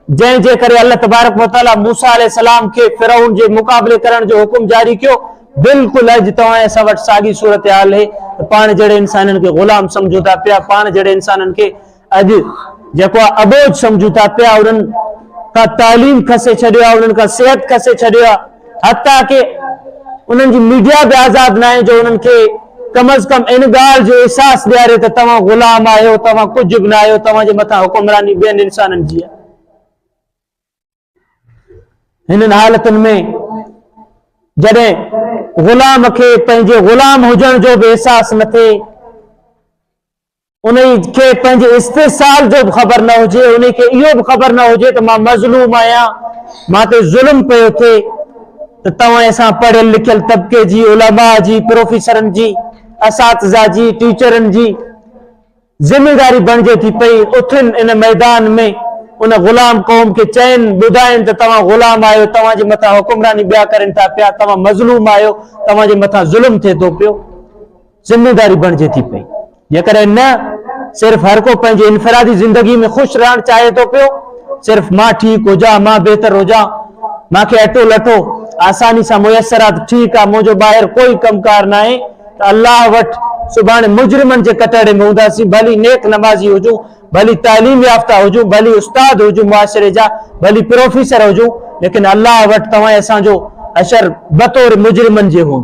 जंहिंजे करे अल्लाह तबारक व तआला मूसा अलैहिस्सलाम के फिरौन जे मुकाबले करण जो हुकुम जारी कियो। बिल्कुल अज तव्हां असां वटि साॻी सूरत हाल है। पाण जड़े इंसानन के गुलाम समझू था पिया, पाण जड़े इंसानन के अज जेको अबोझ समझू था पिया, उन्हनि का तालीम खसे छॾियो आहे, उन्हनि का सेहत खसे छॾियो आहे, हत्या के उन्हनि जी मीडिया भी आज़ाद न आहे जो उन्हनि के कम अज कम इन ॻाल्हि जो एहसास ॾियारे त तव्हां गुलाम आहियो, तव्हां कुझु बि न आहियो, तव्हां जे मथां हुकुमरानी ॿियनि इंसाननि जी आहे। हिननि हालतुनि में जॾहिं गुलाम खे पंहिंजे गुलाम हुजण जो भी एहसास न थिए, उन खे पंहिंजे इस्तिसाल जो भी ख़बर न हुजे, उन खे इहो भी ख़बर न हुजे त मां मज़लूम आहियां, मां ते ज़ुल्म पियो थिए, त तव्हां असां पढ़ियल लिखियल तबके जी, उलमा जी, प्रोफेसरनि जी, असातिज़ा जी, टीचरनि जी जिम्मेदारी बणिजे थी पई उथिन इन मैदान में उन गुलाम कौम के चैन बुधाइन त तव्हां गुलाम आहियो, तव्हां जे मथां हुकुमरानी ॿिया करनि था पिया, तव्हां मज़लूम आहियो, तव्हां जे मथां ज़ुल्म थिए थो पियो, जिम्मेदारी बणिजे थी पई। जेकॾहिं न सिर्फ हर को पंहिंजी इनफरादी जिंदगी में खुश रहण चाहे थो पियो, सिर्फ मां ठीक हुजां, मां बेहतर हुजां, मांखे अटो लटो आसानी सां मुयसर आहे, ठीक आहे, मुंहिंजो ॿाहिरि कोई कमकार न आहे, त अल्लाह वटि सुभाणे मुजरिमनि जे कटड़े में हूंदासीं, भली नेक नमाज़ी हुजूं, भली तालीम याफ़्ता हुजूं, भली उस्ताद हुजूं मुआशरे जा, भली प्रोफेसर हुजूं, लेकिन अल्लाह वटि तव्हां असांजो अशर बतौर मुजरिमनि जे हूंदो।